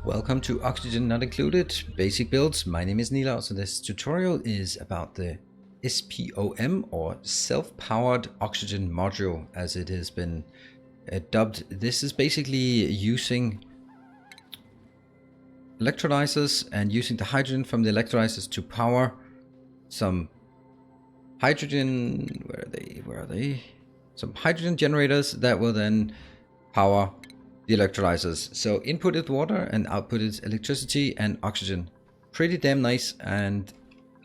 Welcome to Oxygen Not Included Basic Builds. My name is Nilaus and this tutorial is about the SPOM or Self-Powered Oxygen Module as it has been dubbed. This is basically using electrolyzers and using the hydrogen from the electrolyzers to power some hydrogen, where are they? Some hydrogen generators that will then power the electrolyzers. So input is water and output is electricity and oxygen. Pretty damn nice, and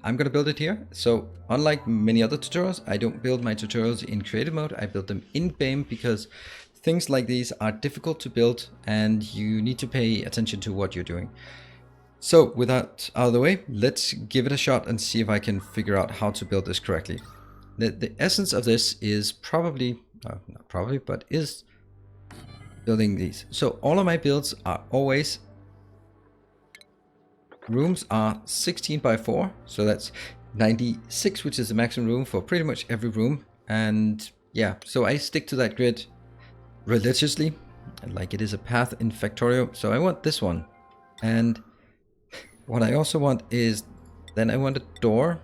I'm gonna build it here. So unlike many other tutorials, I don't build my tutorials in creative mode. I build them in game because things like these are difficult to build and you need to pay attention to what you're doing. So with that out of the way, let's give it a shot and see if I can figure out how to build this correctly. The essence of this is probably, not probably, but is building these. So all of my builds are always, rooms are 16 by 4. So that's 96, which is the maximum room for pretty much every room. And yeah, so I stick to that grid religiously, like it is a path in Factorio. So I want this one. And what I also want is, then I want a door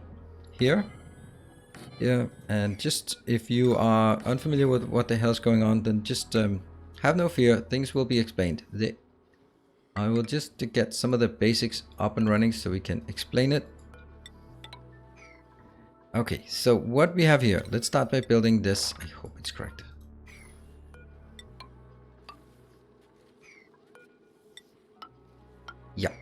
here. Yeah, and just if you are unfamiliar with what the hell's going on, then just have no fear, things will be explained. I will just get some of the basics up and running so we can explain it. Okay, so what we have here, let's start by building this. I hope it's correct. Yeah.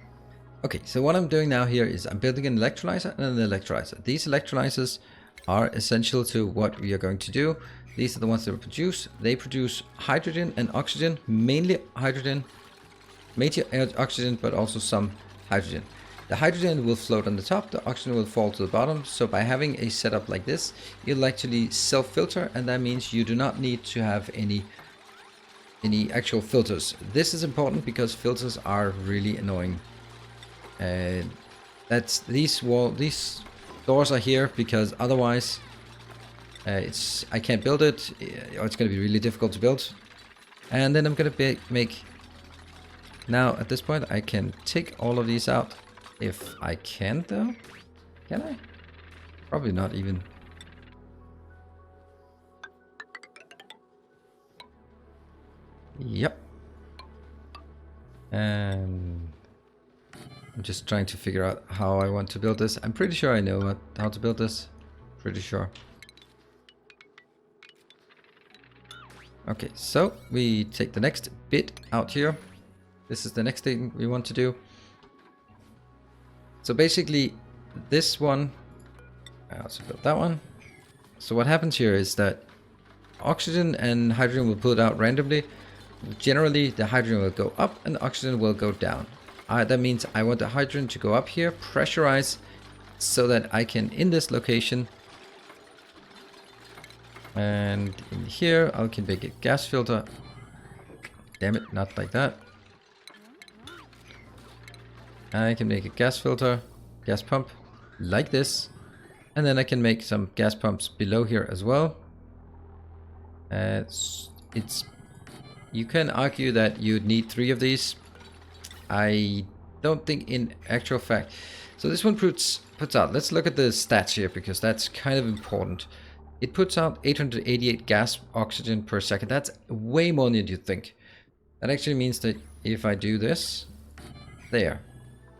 Okay, so what I'm doing now here is I'm building an electrolyzer and an electrolyzer. These electrolyzers are essential to what we are going to do. These are the ones that produce. They produce hydrogen and oxygen, mainly hydrogen, major oxygen, but also some hydrogen. The hydrogen will float on the top, the oxygen will fall to the bottom. So by having a setup like this, it'll actually self-filter, and that means you do not need to have any actual filters. This is important because filters are really annoying. These doors are here because otherwise I can't build it, or it's going to be really difficult to build. And then I'm going to make, now at this point I can take all of these out if I can, though. Can I? Probably not even. Yep. And I'm just trying to figure out how I want to build this. I'm pretty sure I know how to build this. Pretty sure. Okay, so we take the next bit out here. This is the next thing we want to do. So basically this one, I also built that one. So what happens here is that oxygen and hydrogen will put out randomly. Generally the hydrogen will go up and the oxygen will go down. That means I want the hydrogen to go up here, pressurize, so that I can, in this location, and in here, I can make a gas filter. Damn it, not like that. I can make a gas filter, gas pump, like this. And then I can make some gas pumps below here as well. You can argue that you'd need 3 of these. I don't think in actual fact. So this one puts out, let's look at the stats here because that's kind of important. It puts out 888 gas oxygen per second. That's way more than you'd think. That actually means that if I do this, there.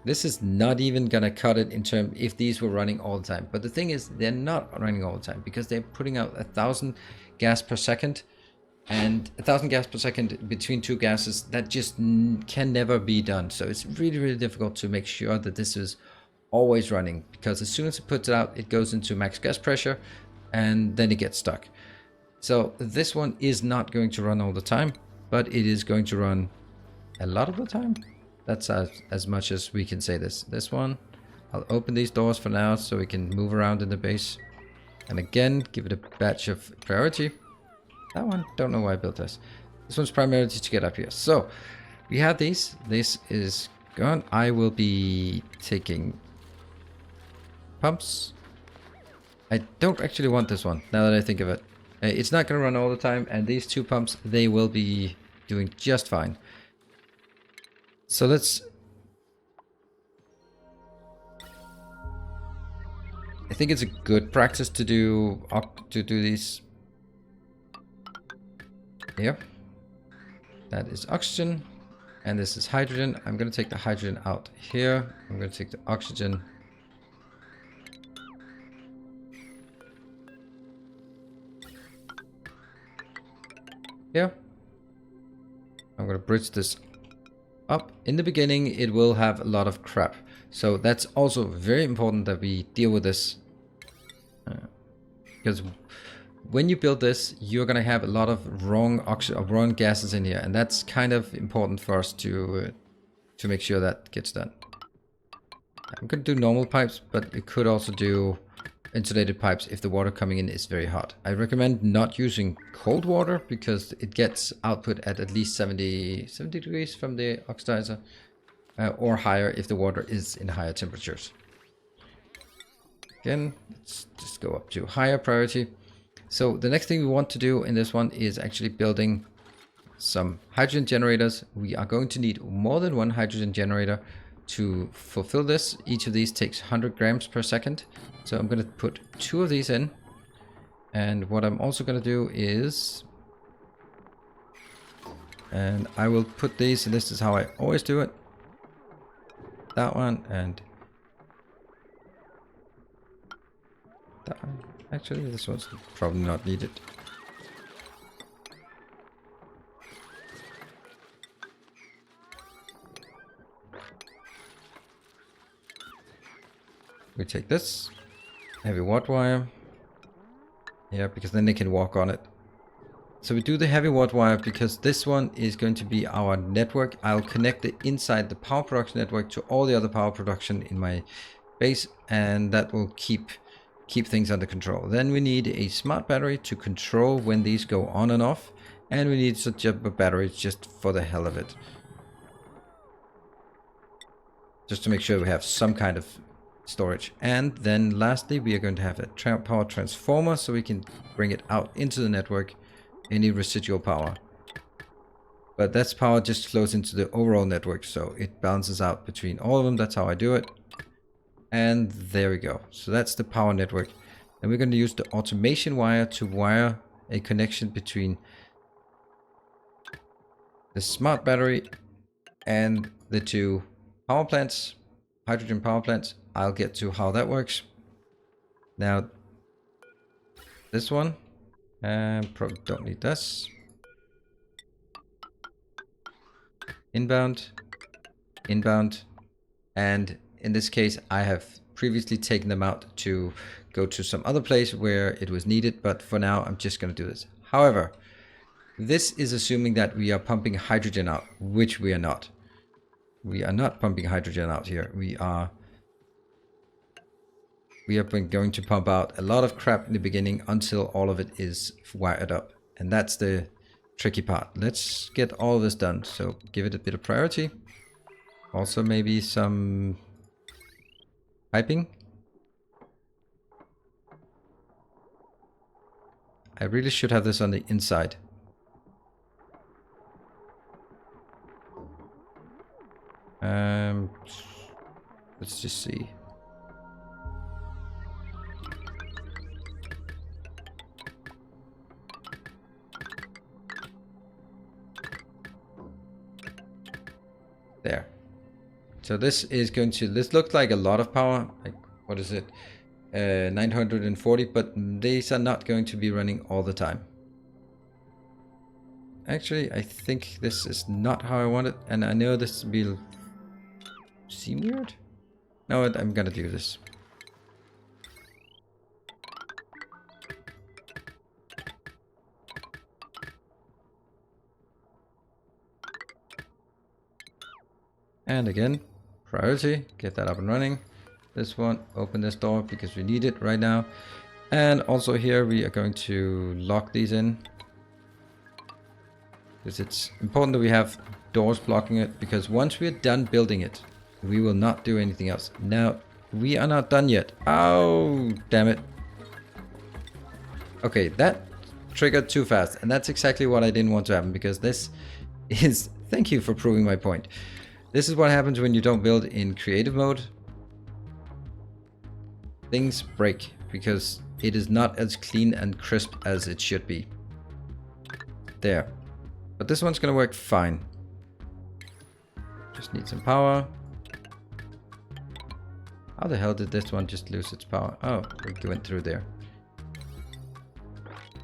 This is not even gonna cut it in terms if these were running all the time. But the thing is, they're not running all the time because they're putting out 1,000 gas per second. And 1,000 gas per second between 2 gases, that just can never be done. So it's really, really difficult to make sure that this is always running, because as soon as it puts it out, it goes into max gas pressure and then it gets stuck. So this one is not going to run all the time, but it is going to run a lot of the time. That's as much as we can say this. This one, I'll open these doors for now so we can move around in the base. And again, give it a batch of priority. That one, don't know why I built this. This one's primarily to get up here. So we have these. This is gone. I will be taking pumps. I don't actually want this one, now that I think of it. It's not going to run all the time, and these 2 pumps, they will be doing just fine. So let's... I think it's a good practice to do these here. That is oxygen, and this is hydrogen. I'm going to take the hydrogen out here. I'm going to take the oxygen here. I'm going to bridge this up. In the beginning, it will have a lot of crap. So that's also very important that we deal with this. Because when you build this, you're going to have a lot of wrong gases in here. And that's kind of important for us to make sure that gets done. I'm going to do normal pipes, but you could also do insulated pipes if the water coming in is very hot. I recommend not using cold water because it gets output at least 70 degrees from the oxidizer, or higher if the water is in higher temperatures. Again, let's just go up to higher priority. So the next thing we want to do in this one is actually building some hydrogen generators. We are going to need more than one hydrogen generator to fulfill this. Each of these takes 100 grams per second. So I'm going to put 2 of these in. And what I'm also going to do is... and I will put these, and this is how I always do it. That one and... that one. Actually, this one's probably not needed. We take this heavy watt wire. Yeah, because then they can walk on it. So we do the heavy watt wire because this one is going to be our network. I'll connect it inside the power production network to all the other power production in my base, and that will keep things under control. Then we need a smart battery to control when these go on and off, and we need such a battery just for the hell of it, just to make sure we have some kind of storage. And then lastly, we are going to have a power transformer so we can bring it out into the network, any residual power. But that's power just flows into the overall network, so it balances out between all of them. That's how I do it. And there we go. So that's the power network. And we're going to use the automation wire to wire a connection between the smart battery and the 2 power plants, hydrogen power plants. I'll get to how that works. Now, this one, probably don't need this. Inbound, inbound, and in this case, I have previously taken them out to go to some other place where it was needed, but for now, I'm just going to do this. However, this is assuming that we are pumping hydrogen out, which we are not. We are not pumping hydrogen out here. We are going to pump out a lot of crap in the beginning until all of it is wired up. And that's the tricky part. Let's get all of this done. So give it a bit of priority. Also maybe some piping. I really should have this on the inside. Let's just see. There. So this is going to, this looks like a lot of power, like what is it, 940, but these are not going to be running all the time. Actually, I think this is not how I want it, and I know this will seem weird. No, I'm gonna do this. And again, priority, get that up and running. This one, open this door because we need it right now. And also here we are going to lock these in, because it's important that we have doors blocking it, because once we're done building it, we will not do anything else. Now, we are not done yet. Oh, damn it. Okay, that triggered too fast, and that's exactly what I didn't want to happen, because this is, thank you for proving my point. This is what happens when you don't build in creative mode. Things break because it is not as clean and crisp as it should be. There. But this one's gonna work fine. Just need some power. How the hell did this one just lose its power? Oh, it went through there.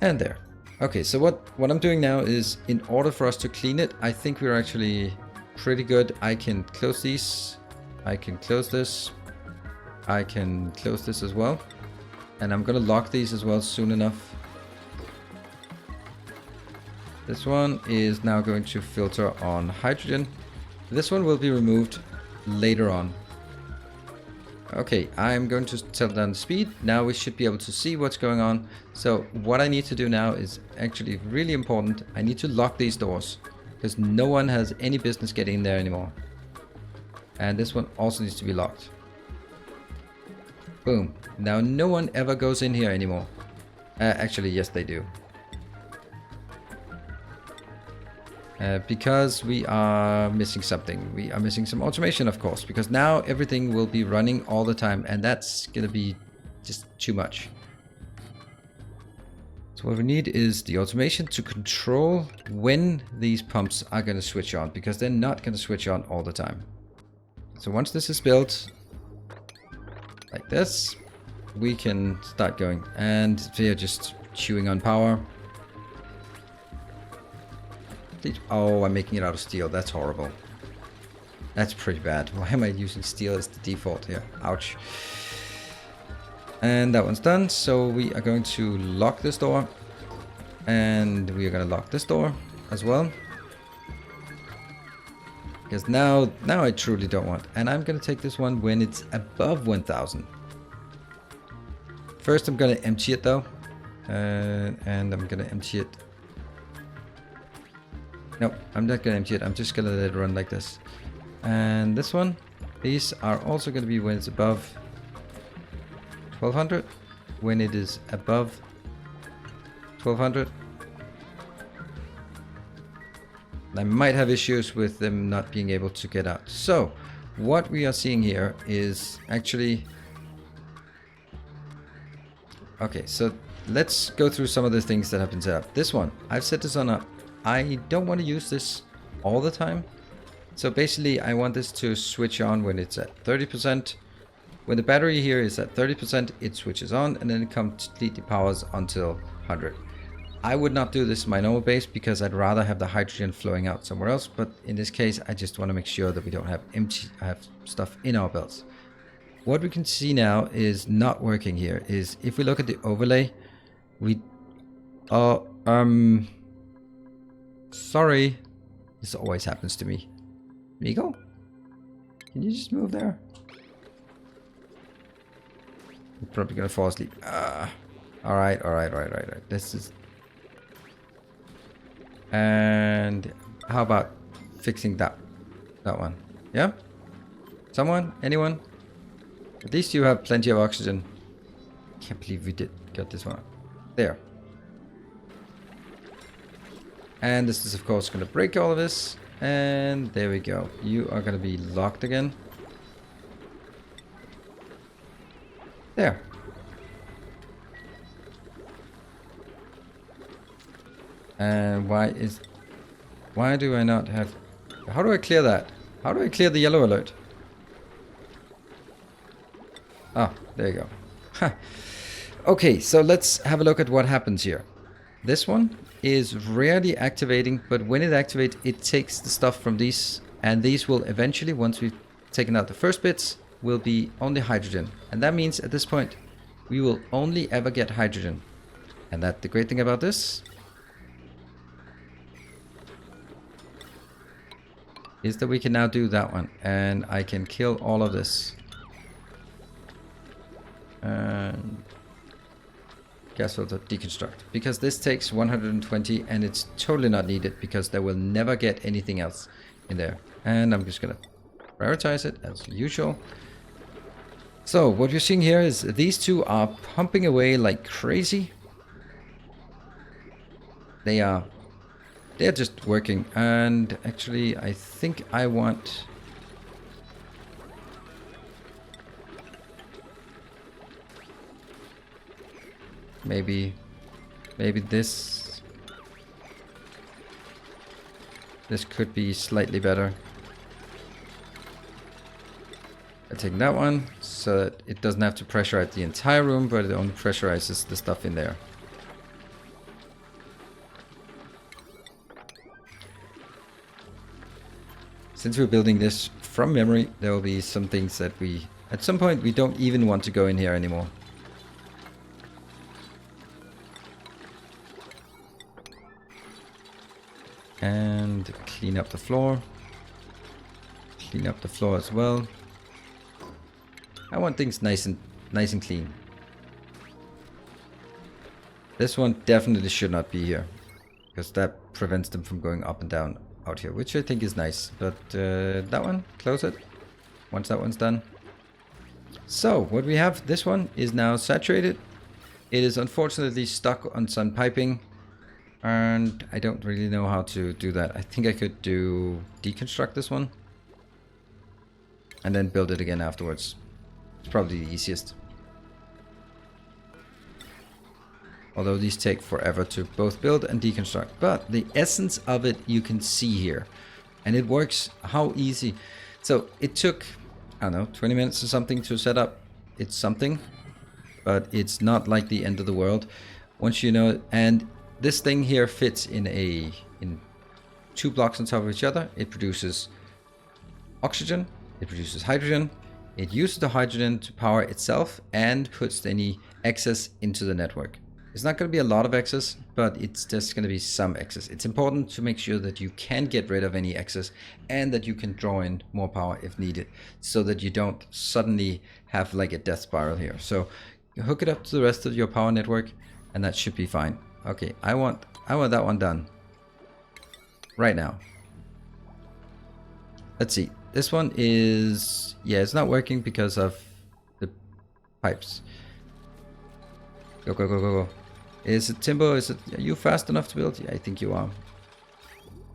And there. Okay, so what I'm doing now is, in order for us to clean it, I think we're actually pretty good. I can close these. I can close this. I can close this as well. And I'm gonna lock these as well soon enough. This one is now going to filter on hydrogen. This one will be removed later on. Okay, I'm going to tell down the speed. Now we should be able to see what's going on. So what I need to do now is actually really important. I need to lock these doors because no one has any business getting in there anymore. And this one also needs to be locked. Boom. Now no one ever goes in here anymore. Actually, yes, they do. Because we are missing something. We are missing some automation, of course, because now everything will be running all the time, and that's gonna be just too much. So what we need is the automation to control when these pumps are gonna switch on, because they're not gonna switch on all the time. So once this is built, like this, we can start going, and they're just chewing on power. Oh, I'm making it out of steel. That's horrible. That's pretty bad. Why am I using steel as the default here? Ouch. And that one's done. So we are going to lock this door. And we are going to lock this door as well. Because now I truly don't want. And I'm going to take this one when it's above 1000. First, I'm going to empty it though. And I'm going to empty it. Nope, I'm not gonna empty it. I'm just gonna let it run like this. And this one, these are also gonna be when it's above 1200. When it is above 1200. I might have issues with them not being able to get out. So, what we are seeing here is actually... Okay, so let's go through some of the things that have been set up. This one, I've set this on up. I don't want to use this all the time. So basically I want this to switch on when it's at 30%. When the battery here is at 30%, it switches on and then it completely powers until 100. I would not do this in my normal base because I'd rather have the hydrogen flowing out somewhere else. But in this case, I just want to make sure that we don't have stuff in our belts. What we can see now is not working here is if we look at the overlay, we sorry, this always happens to me. Migo, can you just move there? You're probably gonna fall asleep. All right. This is. And how about fixing that one? Yeah. Someone? Anyone? At least you have plenty of oxygen. Can't believe we got this one. There. And this is of course going to break all of this. And there we go. You are going to be locked again. There. And why do I not have... How do I clear that? How do I clear the yellow alert? Ah, there you go. Huh. Okay, so let's have a look at what happens here. This one is rarely activating, but when it activates, it takes the stuff from these, and these will eventually, once we've taken out the first bits, will be only hydrogen. And that means at this point, we will only ever get hydrogen. And that the great thing about this is that we can now do that one, and I can kill all of this. And gas filter deconstruct, because this takes 120 and it's totally not needed because they will never get anything else in there. And I'm just gonna prioritize it as usual. So what you're seeing here is these two are pumping away like crazy. They're just working, and actually I think I want Maybe this could be slightly better. I take that one so that it doesn't have to pressurize the entire room, but it only pressurizes the stuff in there. Since we're building this from memory, there will be some things that we, at some point, we don't even want to go in here anymore. And clean up the floor. Clean up the floor as well. I want things nice and clean. This one definitely should not be here, because that prevents them from going up and down out here, which I think is nice. But that one, close it once that one's done. So what we have, this one is now saturated. It is unfortunately stuck on some piping, and I don't really know how to do that. I think I could deconstruct this one and then build it again afterwards. It's probably the easiest. Although these take forever to both build and deconstruct. But the essence of it you can see here. And it works. How easy. So it took, I don't know, 20 minutes or something to set up. It's something. But it's not like the end of the world. Once you know it. And this thing here fits in 2 blocks on top of each other. It produces oxygen. It produces hydrogen. It uses the hydrogen to power itself and puts any excess into the network. It's not going to be a lot of excess, but it's just going to be some excess. It's important to make sure that you can get rid of any excess and that you can draw in more power if needed, so that you don't suddenly have like a death spiral here. So you hook it up to the rest of your power network and that should be fine. Okay, I want that one done right now. Let's see. This one is, yeah, it's not working because of the pipes. Go, go, go, go, go. Is it Timbo? Are you fast enough to build? Yeah, I think you are.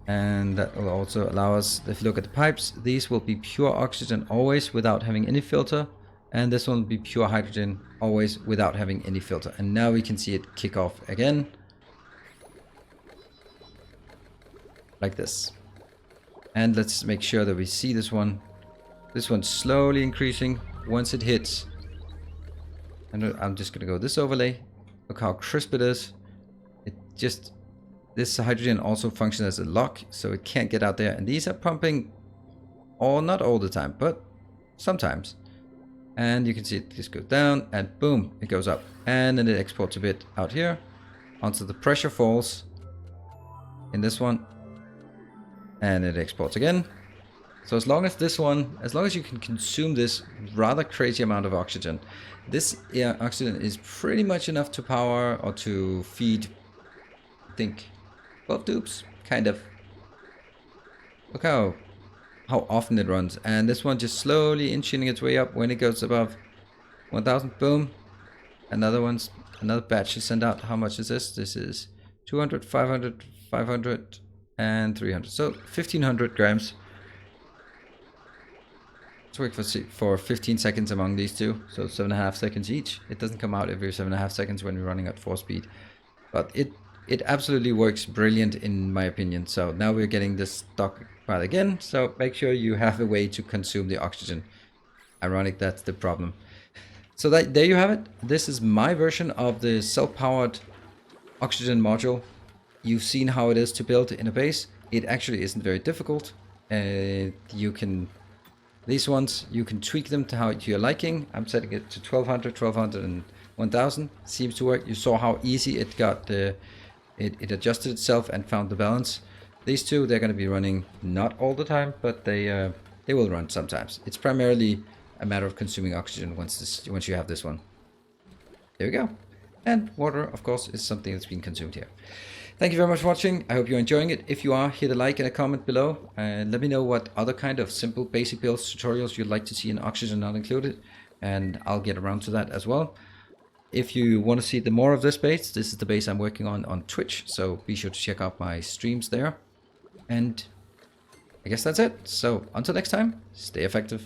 And that will also allow us, if you look at the pipes, these will be pure oxygen always without having any filter. And this one will be pure hydrogen always without having any filter. And now we can see it kick off again. Like this. And let's make sure that we see this one. This one's slowly increasing once it hits. And I'm just going to go this overlay. Look how crisp it is. This hydrogen also functions as a lock, so it can't get out there. And these are pumping, not all the time, but sometimes. And you can see it just goes down and boom, it goes up. And then it exports a bit out here onto the pressure falls in this one. And it exports again. So as long as you can consume this rather crazy amount of oxygen, this oxygen is pretty much enough to power or to feed, I think, 12 tubes, kind of. Look how often it runs. And this one just slowly inching its way up. When it goes above 1000, boom. Another batch is sent out. How much is this? This is 200, 500, 500, and 300. So 1500 grams. Let's work for 15 seconds among these two, so 7.5 seconds each. It doesn't come out every 7.5 seconds when we're running at 4 speed, but it absolutely works brilliant in my opinion. So now we're getting this stock part again, so make sure you have a way to consume the oxygen. Ironic, that's the problem. So there you have it. This is my version of the self-powered oxygen module. You've seen how it is to build in a base. It actually isn't very difficult. These ones, you can tweak them to your liking. I'm setting it to 1200, 1200, and 1000. Seems to work. You saw how easy it got. It adjusted itself and found the balance. These two, they're going to be running not all the time, but they will run sometimes. It's primarily a matter of consuming oxygen once you have this one. There we go. And water, of course, is something that's being consumed here. Thank you very much for watching. I hope you're enjoying it. If you are, hit a like and a comment below. And let me know what other kind of simple basic builds tutorials you'd like to see in Oxygen Not Included. And I'll get around to that as well. If you want to see more of this base, this is the base I'm working on Twitch. So be sure to check out my streams there. And I guess that's it. So until next time, stay effective.